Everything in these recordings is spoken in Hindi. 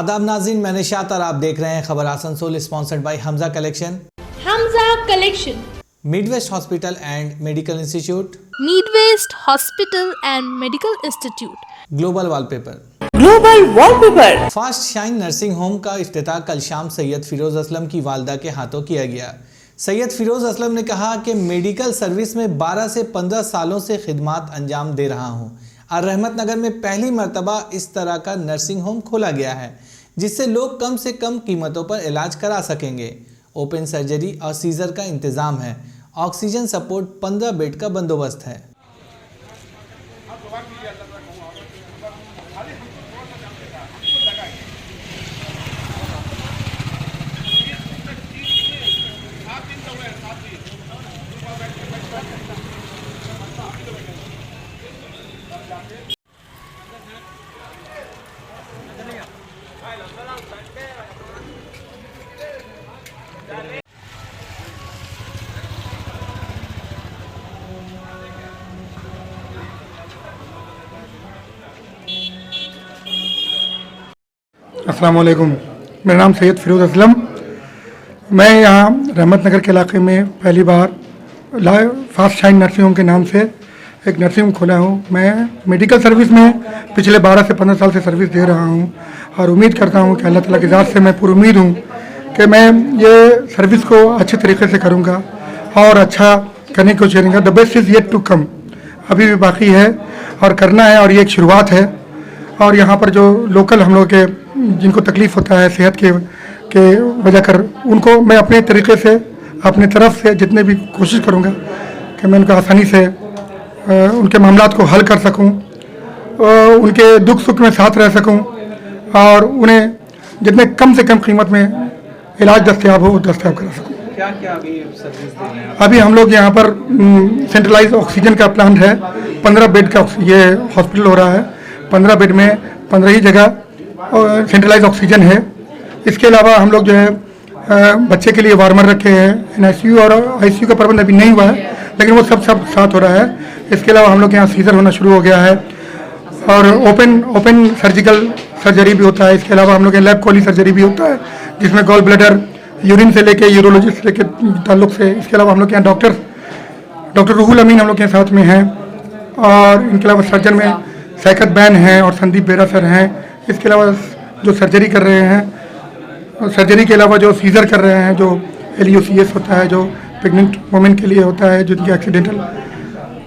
आदाब नाज़रीन, मैंने शात और आप देख रहे हैं खबर Asansol, sponsored by Hamza collection, Midwest hospital and medical institute, global wallpaper. Fast shine nursing home का इफ्तिताह कल शाम सैयद फिरोज असलम की वालदा के हाथों किया गया। सैयद फिरोज असलम ने कहा कि मेडिकल सर्विस में 12 से 15 सालों से खिदमात अंजाम दे रहा हूँ और रहमत नगर में पहली मरतबा इस तरह का नर्सिंग होम खोला गया है जिससे लोग कम से कम कीमतों पर इलाज करा सकेंगे। ओपन सर्जरी और सीजर का इंतज़ाम है। ऑक्सीजन सपोर्ट 15 बेड का बंदोबस्त है। अस्सलाम वालेकुम, मेरा नाम सैयद फिरोज़ असलम। मैं यहाँ रहमत नगर के इलाके में पहली बार फास्ट शाइन नर्सिंग होम के नाम से एक नर्सिंग होम खोला हूँ। मैं मेडिकल सर्विस में पिछले 12 से 15 साल से सर्विस दे रहा हूँ और उम्मीद करता हूँ कि अल्लाह ताला की ज़ात से मैं पूरी उम्मीद हूँ कि मैं ये सर्विस को अच्छे तरीके से करूँगा और अच्छा करने की कोशिश करूँगा। The best is yet to come, अभी भी बाकी है और करना है और ये एक शुरुआत है। और यहाँ पर जो लोकल हम लोग के जिनको तकलीफ़ होता है सेहत के वजह कर, उनको मैं अपने तरीके से अपने तरफ से जितने भी कोशिश करूँगा कि मैं उनका आसानी से उनके मामलात को हल कर सकूँ, उनके दुख सुख में साथ रह सकूँ और उन्हें जितने कम से कम कीमत में इलाज दस्तयाब हो दस्तयाब करा सकूँ। क्या क्या अभी सर्विस दे रहे हैं? अभी हम लोग यहाँ पर सेंट्रलाइज ऑक्सीजन का प्लांट है। 15 बेड का ये हॉस्पिटल हो रहा है। 15 बेड में 15 ही जगह सेंट्रलाइज ऑक्सीजन है। इसके अलावा हम लोग जो है बच्चे के लिए वार्मर रखे हैं। NICU और ICU का प्रबंध अभी नहीं हुआ है लेकिन वो सब साथ हो रहा है। इसके अलावा हम लोग के यहाँ सीजर होना शुरू हो गया है और ओपन सर्जरी भी होता है। इसके अलावा हम लोग के लैब कोली सर्जरी भी होता है जिसमें गॉल ब्लैडर, यूरिन से लेके यूरोलॉजिस्ट से लेके ताल्लुक से। इसके अलावा हम लोग के यहाँ डॉक्टर रूहुल अमीन हम लोग के साथ में हैं और इनके अलावा सर्जन में सैकत बैन हैं और संदीप बेरा सर हैं। इसके अलावा जो सर्जरी कर रहे हैं, सर्जरी के अलावा जो सीजर कर रहे हैं, जो LUCS होता है जो प्रेग्नेंट वुमेन के लिए होता है जिनकी एक्सीडेंटल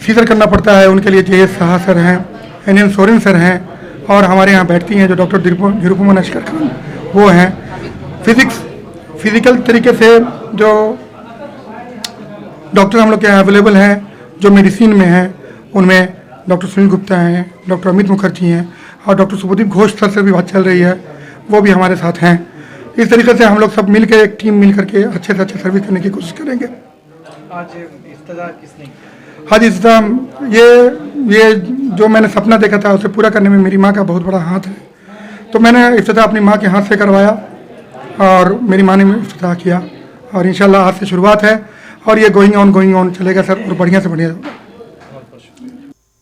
सीजर करना पड़ता है, उनके लिए JS साहा सर हैं, NN सोरेन सर हैं और हमारे यहाँ बैठती हैं जो डॉक्टर निरुपमा नस्कर खान, वो हैं। फिजिकल तरीके से जो डॉक्टर हम लोग के यहाँ अवेलेबल हैं जो मेडिसिन में हैं, उनमें डॉक्टर सुनील गुप्ता हैं, डॉक्टर अमित मुखर्जी हैं और डॉक्टर सुबोधीप घोष सर से भी बात चल रही है, वो भी हमारे साथ हैं। इस तरीके से हम लोग सब मिल के एक टीम मिल करके अच्छे से अच्छे सर्विस करने की कोशिश करेंगे। आज इफ्तिताह किसने? आज इफ्तिताह ये जो मैंने सपना देखा था उसे पूरा करने में मेरी माँ का बहुत बड़ा हाथ है। तो मैंने इफ्तिताह अपनी माँ के हाथ से करवाया और मेरी माँ ने इफ्तिताह किया और इंशाल्लाह आज से शुरुआत है और ये गोइंग ऑन चलेगा सर और बढ़िया से बढ़िया होगा।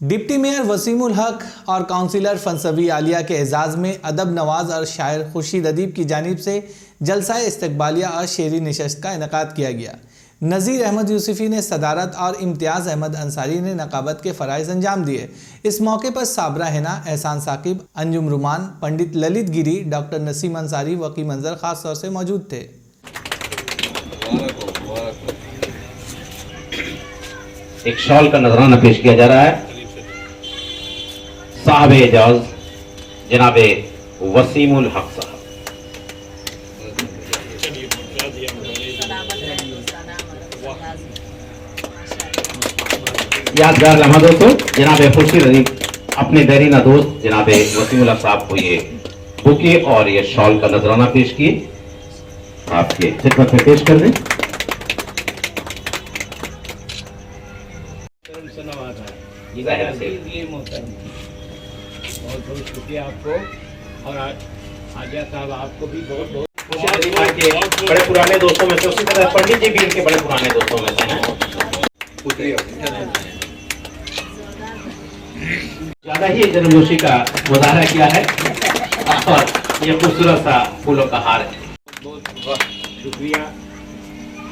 डिप्टी मेयर वसीमुल हक और काउंसिलर फनसवी आलिया के एजाज़ में अदब नवाज और शायर खुर्शीद अदीब की जानिब से जलसा इस्तकबालिया और शेरी नशस्त का इनकाद किया गया। नज़ीर अहमद यूसुफी ने सदारत और इम्तियाज़ अहमद अंसारी ने नकाबत के फ़राइज़ अंजाम दिए। इस मौके पर साबरा हिना, एहसान साकिब, अंजुम रुमान, पंडित ललित गिरी, डॉक्टर नसीम अंसारी, वकी मंजर खास तौर से मौजूद थे। एक शॉल का नजराना पेश किया जा रहा है। साहब एजाज जनाबे वसीमुल हक साहब। यादगार लम्हा दोस्तों, जनाबे खुर्शीद अदीब अपने देरीना दोस्त जनाबे वसीमुल हक साहब को ये बुके और ये शॉल का नजराना पेश किए, आपके खिदमत में पेश कर दें। बहुत बहुत शुक्रिया आपको और आजिया साहब आपको भी बहुत बहुत। बड़े पुराने दोस्तों में से, उसी तरह पंडित जी भी इनके बड़े पुराने दोस्तों में से हैं। ज्यादा ही गर्मजोशी का मुजाहरा किया है और ये खूबसूरत सा फूलों का हार है। बहुत बहुत शुक्रिया।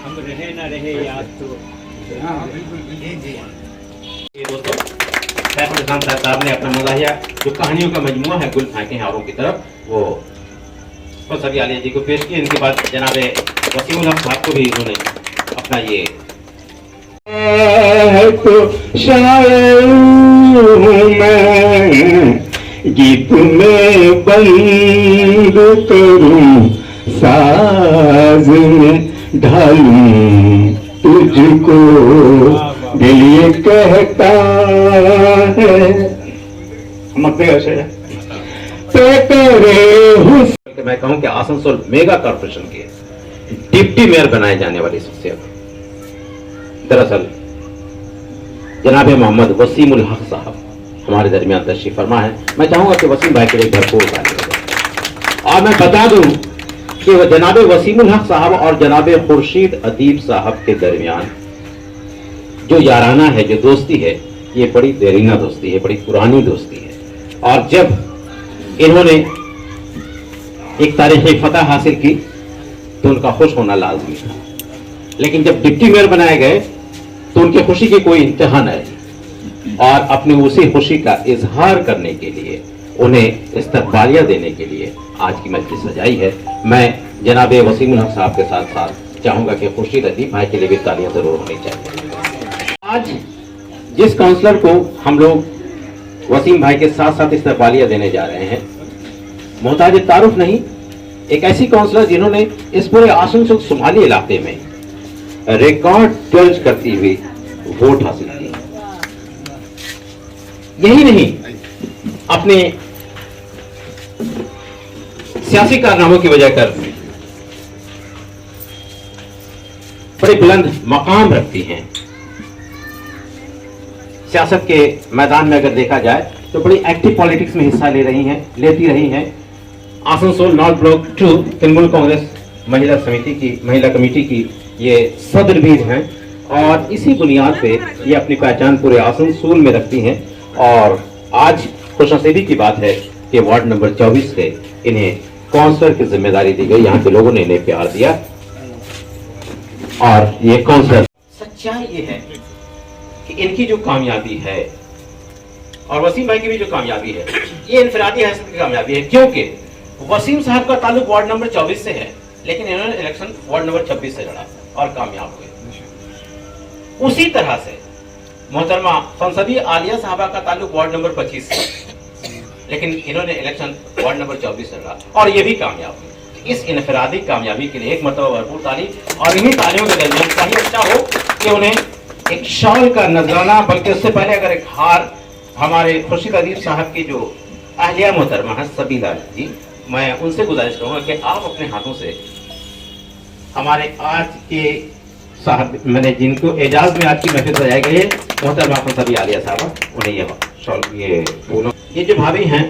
हम रहे ना रहे याद तो ये दोस्तों सैफ अली खान साहब ने अपना मज़ाहिया जो कहानियों का मजमूआ है गुल फेंके हैं औरों की तरफ, वो सभी आलिया जी को पेश किए। इनके बाद जनाब वसीमुल हक साहब को भी उन्होंने अपना ये तो शायर हूँ मैं, गीत में बंद करूं, साज में ढालूं तुझको, दिल ये कहता है कि मैं कहूं कि आसनसोल मेगा कॉर्पोरेशन के डिप्टी मेयर बनाए जाने वाली शख्सियत दरअसल जनाब मोहम्मद वसीमुल हक साहब हमारे दरमियान तशरीफ फरमा है। मैं चाहूंगा कि वसीम भाई के लिए भरपूर ताली हो। और मैं बता दूं कि वह जनाब वसीमुल हक साहब और जनाब खुर्शीद अदीब साहब के दरमियान जो याराना है, जो दोस्ती है, ये बड़ी देरीना दोस्ती है, बड़ी पुरानी दोस्ती है। और जब इन्होंने एक तारीखी फतह हासिल की तो उनका खुश होना लाजमी था, लेकिन जब डिप्टी मेयर बनाए गए तो उनकी खुशी की कोई इंतहा न रही। और अपनी उसी खुशी का इजहार करने के लिए, उन्हें इस्तकबालिया देने के लिए आज की मजलिस सजाई है। मैं जनाब वसीमुल हक साहब के साथ साथ चाहूंगा कि खुर्शीद अदीब भाई के लिए भी तालियां जरूर होनी चाहिए। आज जिस काउंसलर को हम लोग वसीम भाई के साथ साथ इस्तकबालिया देने जा रहे हैं, मोहताज तारुफ नहीं, एक ऐसी काउंसलर जिन्होंने इस पूरे आसनसोल शुमाली इलाके में रिकॉर्ड दर्ज करती हुई वोट हासिल की। यही नहीं, अपने सियासी कारनामों की वजह कर बड़े बुलंद मकाम रखती हैं। सियासत के मैदान में अगर देखा जाए तो बड़ी एक्टिव पॉलिटिक्स में हिस्सा लेती रही हैं। आसनसोल नॉर्थ ब्लॉक 2 तृणमूल कांग्रेस महिला कमेटी की ये सदर भी हैं और इसी बुनियाद पे ये अपनी पहचान पूरे आसनसोल में रखती हैं। और आज खुशनसीबी की बात है कि वार्ड नंबर 24 से इन्हें काउंसलर की जिम्मेदारी दी गई। यहाँ के लोगों ने इन्हें प्यार दिया और ये काउंसलर। सच्चाई ये है कि इनकी जो कामयाबी है और वसीम भाई की भी जो कामयाबी है, ये इनफरादी हैसियत की कामयाबी है, क्योंकि वसीम साहब का ताल्लुक वार्ड नंबर 24 से है, लेकिन इन्होंने इलेक्शन वार्ड नंबर 26 से लड़ा और कामयाब हुए। उसी तरह से मोहतरमा संसदीय आलिया साहबा का ताल्लुक वार्ड नंबर 25 से, लेकिन इन्होंने इलेक्शन वार्ड नंबर 24 से लड़ा और ये भी कामयाब हुए। इस इनफरादी कामयाबी के लिए एक मरतबा भरपूर ताली। और इन्हीं तालियों के दरमियान चाहिए अच्छा हो कि उन्हें एक शॉल का नजराना, बल्कि उससे पहले अगर एक हार हमारे खुर्शीद अदीब साहब की जो अहलिया मोहतरमा है सबीला जी, मैं उनसे गुजारिश करूंगा कि आप अपने हाथों से हमारे आज के साहब, मैंने जिनको एजाज में आज की महफिल सजाई गई है, मोहतरमा सभी आलिया साहब, उन्हें ये शॉल, ये फूलों, ये जो भाभी हैं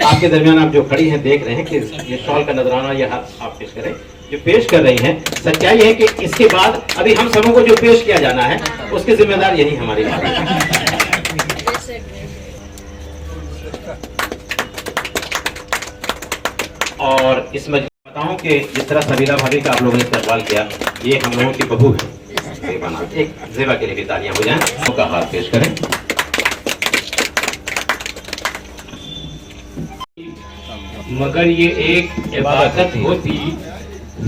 आपके दरमियान, आप जो खड़ी हैं देख रहे हैं कि ये शॉल का नजराना, ये हाथ आप पेश करें, जो पेश कर रही हैं। सच्चाई है कि इसके बाद अभी हम सबों को जो पेश किया जाना है उसकी जिम्मेदार यही हमारी बात है। और इस मजलिस में बताऊं कि जिस तरह सबीला भाभी का आप लोगों ने इस्तेमाल किया, ये हम लोगों की बहू है ज़ेबा। एक ज़ेबा के लिए भी तालियां हो जाएं, उनका हाथ पेश करें। मगर ये एक इबादत होती,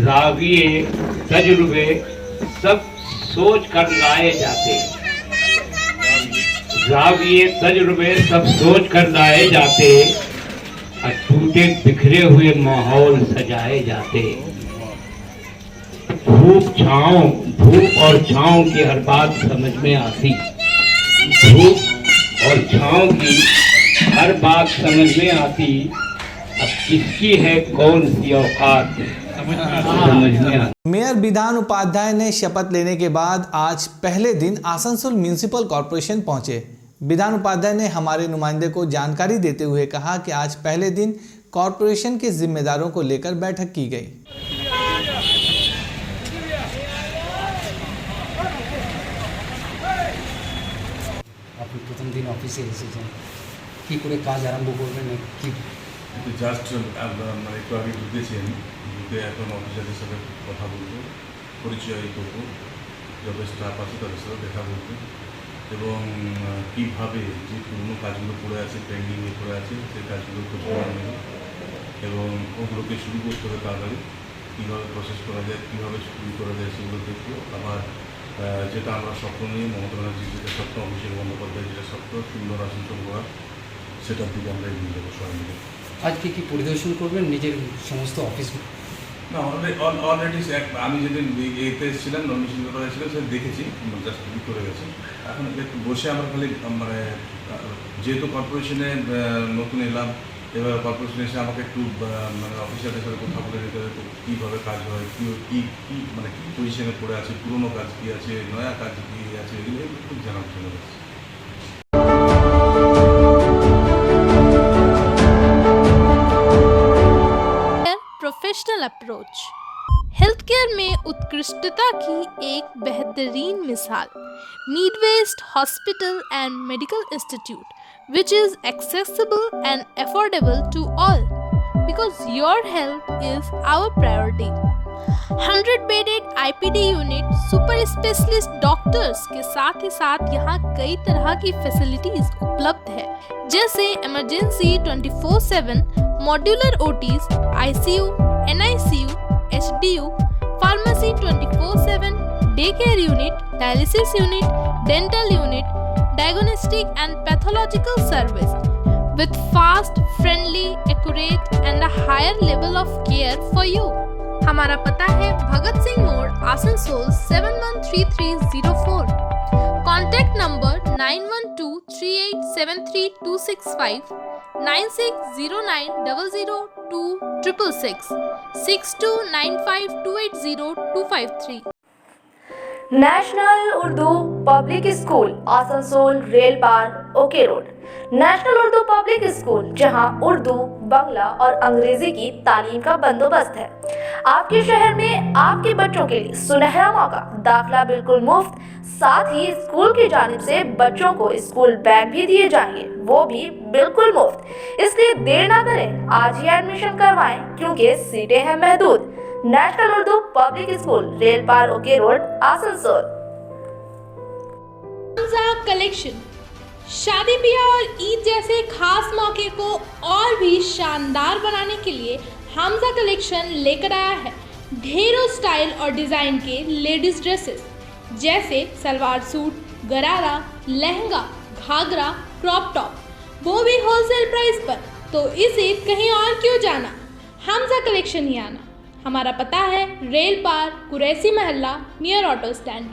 राविये तजुर्बे सब सोच कर लाए जाते, राविये तजुर्बे सब सोच कर लाए जाते, और टूटे बिखरे हुए माहौल सजाए जाते। धूप और छांव की हर बात समझ में आती, धूप और छांव की हर बात समझ में आती। अब किसकी है कौन सी औकात समझ में आती। मेयर विधान उपाध्याय ने शपथ लेने के बाद आज पहले दिन आसनसोल म्यूनिसिपल कॉरपोरेशन पहुंचे। विधान उपाध्याय ने हमारे नुमाइंदे को जानकारी देते हुए कहा कि आज पहले दिन कॉरपोरेशन के जिम्मेदारों को लेकर बैठक की गई। আপনি প্রথম দিন অফিসে এসেছেন, কী করে কাজ আরম্ভ করবেন, কি কিন্তু জাস্ট মানে একটু আগে ঢুকেছি আমি, ঢুকে এখন অফিসারদের সাথে কথা বলবো, পরিচয় করবো, যত স্টাফ আছে তাদের সাথে দেখা করবো এবং কীভাবে যে পুরনো কাজগুলো পড়ে আছে, পেন্ডিংয়ে পড়ে আছে, সেই কাজগুলো খোঁজখবর নেব এবং ওগুলোকে শুরু করতে হবে তাড়াতাড়ি, কীভাবে প্রসেস করা যায়, কীভাবে শুরু করা যায় সেগুলো দেখবো। আবার যেটা আমরা স্বপ্ন নিয়ে মমতা ব্যানার্জির যেটা স্বপ্ন, অভিষেক বন্দ্যোপাধ্যায় যেটা স্বপ্ন, সুন্দর আসানসোল করা, সেটার দিকে আমরা এগিয়ে যাবো সবাই মিলে। আজকে কি পরিদর্শন করবেন নিজের সমস্ত অফিস? না, অলরেডি আমি যেদিন এতে এসেছিলাম, নমিনেশন করা ছিল, সে দেখেছি, জাস্ট করে গেছে। এখন একটু বসে আমরা খালি মানে যেহেতু কর্পোরেশনে নতুন এলাম, এবার কর্পোরেশনে এসে আমাকে একটু মানে অফিসারদের সাথে কথা বলে নিতে হবে কীভাবে কাজ হয়, কী মানে কী পজিশনে পড়ে আছে, পুরোনো কাজ কী আছে, নয়া কাজ কী আছে, এগুলো খুব জানার জন্য হচ্ছে। प्रोफेशनल अप्रोच हेल्थ केयर में उत्कृष्टता की एक बेहतरीन मिसाल Needwest hospital and medical institute which is accessible and affordable to all because your health is our priority 100 bedded IPD unit, super specialist doctors के साथ ही साथ यहाँ कई तरह की फैसिलिटीज उपलब्ध है, जैसे emergency 24/7, modular OTs, ICU, NICU, HDU, pharmacy 24/7, day care unit, dialysis unit, dental unit, diagnostic and pathological service with fast, friendly, accurate and a higher level of care for you. हमारा पता है भगत सिंह मोड़, Asansol 713304। Contact number 9123873265, 9609002666, 6295280253। National Urdu public school Asansol Rail Par OK road. National Urdu public school जहां उर्दू, बांग्ला और अंग्रेजी की तालीम का बंदोबस्त है। आपके शहर में आपके बच्चों के लिए सुनहरा मौका, दाखिला बिल्कुल मुफ्त, साथ ही स्कूल की जानिब से बच्चों को स्कूल बैग भी दिए जाएंगे, वो भी बिल्कुल मुफ्त। इसलिए देर ना करें, आज ही एडमिशन करवाएं क्योंकि सीटें हैं महदूद। National Urdu public school, Rail Par OK road, Asansol. Hamza collection शादी ब्याह और ईद जैसे खास मौके को और भी शानदार बनाने के लिए हमजा कलेक्शन लेकर आया है ढेरों स्टाइल और डिज़ाइन के लेडीज ड्रेसेस, जैसे सलवार सूट, गरारा, लहंगा, घाघरा, क्रॉप टॉप, वो भी होलसेल प्राइस पर। तो इस ईद कहीं और क्यों जाना, हमजा कलेक्शन ही आना। हमारा पता है रेल पार, कुरैसी महल्ला, नियर ऑटो स्टैंड।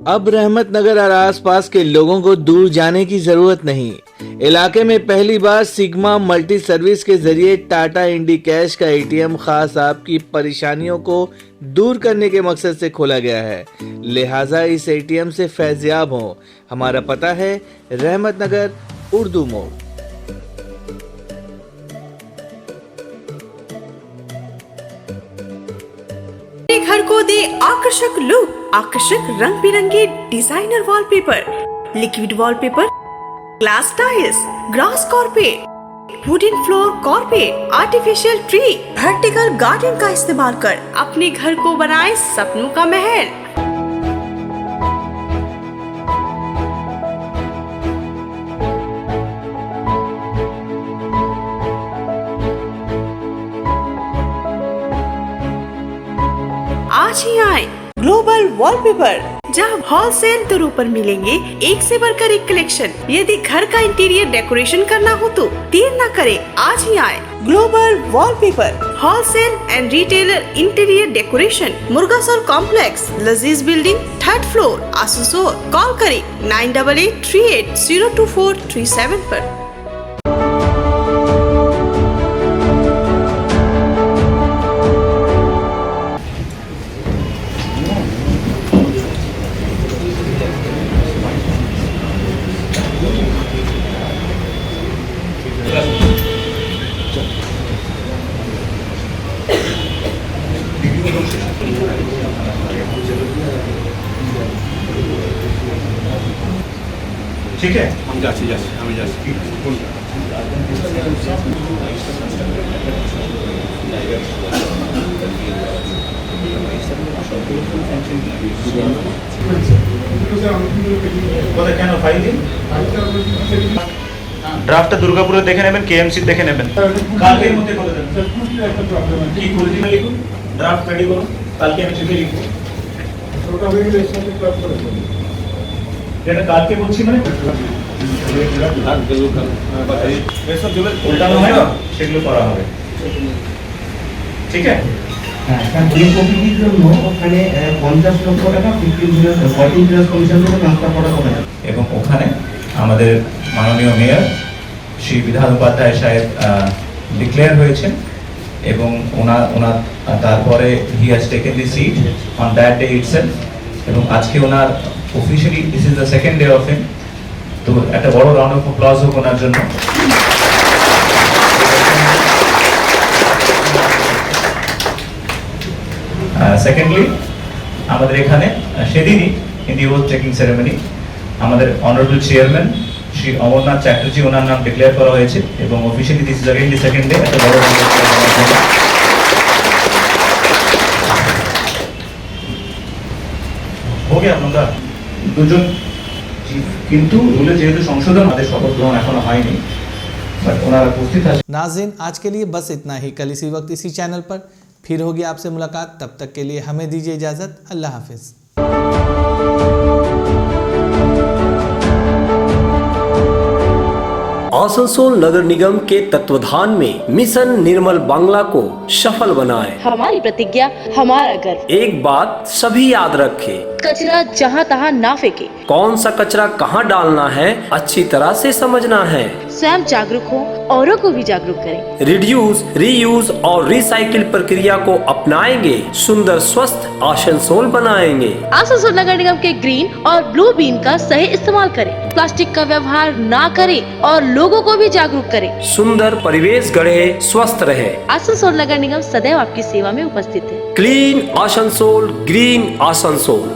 अब रहमत नगर और आसपास के लोगों को दूर जाने की जरूरत नहीं। इलाके में पहली बार सिग्मा मल्टी सर्विस के जरिए टाटा इंडी कैश का ATM खास आपकी परेशानियों को दूर करने के मकसद से खोला गया है, लिहाजा इस ATM से फैज़याब हो। हमारा पता है रहमत नगर, उर्दू मोड़। घर को दे आकर्षक लुक, आकर्षक रंग बिरंगे designer wallpaper, liquid wallpaper, glass tiles, grass carpet, wooden floor carpet, artificial tree, vertical garden का इस्तेमाल कर अपने घर को बनाए सपनों का महल। आज ही आए ग्लोबल वॉलपेपर, जहां होलसेल दरों पर मिलेंगे एक से बढ़कर एक कलेक्शन। यदि घर का इंटीरियर डेकोरेशन करना हो तो देर न करें, आज ही आए global wallpaper, wholesale and retailer interior decoration, Murgasol complex, लजीज building, 3rd floor, Asansol. Call करें 9883802437 पर। ठीक है हम जाते हमें जाते কোথায় কেন ফাইল দিন ড্রাফটটা দুর্গাপুরে দেখে নেবেন কেএমসি দেখে নেবেন কালকের মধ্যে করে দেবেন কি করে দিবেন লিখুন ড্রাফট রেডি করুন কালকে আমি চিঠি লিখব এটা কালকে বলছি মানে এসব যেগুলো উল্টানো হয় না সেগুলো করা হবে ঠিক আছে কপিটির জন্য ওখানে 50 লক্ষ টাকা 14 কমিশন থেকে ট্রান্সফার করা হবে এবং ওখানে আমাদের মাননীয় মেয়র শ্রী বিধান উপাধ্যায় সাহেব ডিক্লেয়ার হয়েছেন এবং ওনার তারপরে he has taken the seat on that day itself এবং আজকে ওনার officially this is the second day of him তো একটা বড় রাউন্ড অফ অ্যাপ্লজ হোক ওনার জন্য সেকেন্ডলি আমাদের এখানে সেদিনই in the oath taking ceremony আমাদের অনারেবল চেয়ারম্যান শ্রী অমরনাথ চ্যাটার্জি ওনার নাম ডিক্লেয়ার করা হয়েছে এবং officially this is again the second day একটা বড় हो गया আপনারা দুজন কিন্তু রুলে যেহেতু সংশোধন আমাদের শপথ গ্রহণ এখনো হয়নি বাট ওনারা উপস্থিত আছে नाज़रीन आज के लिए बस इतना ही। कल इसी वक्त इसी चैनल पर फिर होगी आपसे मुलाकात। तब तक के लिए हमें दीजिए इजाज़त। अल्लाह हाफिज़। आसनसोल नगर निगम के तत्वाधान में मिशन निर्मल बांग्ला को सफल बनाएं। हमारी प्रतिज्ञा हमारा गर्व। एक बात सभी याद रखें, कचरा जहाँ तहाँ ना फेंके। कौन सा कचरा कहाँ डालना है अच्छी तरह से समझना है। स्वयं जागरूक हो, औरों को भी जागरूक करें। रिड्यूस, रीयूज और रिसाइकिल प्रक्रिया को अपनाएंगे, सुंदर स्वस्थ आसनसोल बनाएंगे। आसनसोल नगर निगम के ग्रीन और ब्लू बीन का सही इस्तेमाल करें। प्लास्टिक का व्यवहार ना करें और लोगों को भी जागरूक करें। सुंदर परिवेश गढ़े, स्वस्थ रहे। आसनसोल नगर निगम सदैव आपकी सेवा में उपस्थित है। Clean Asansol, green Asansol.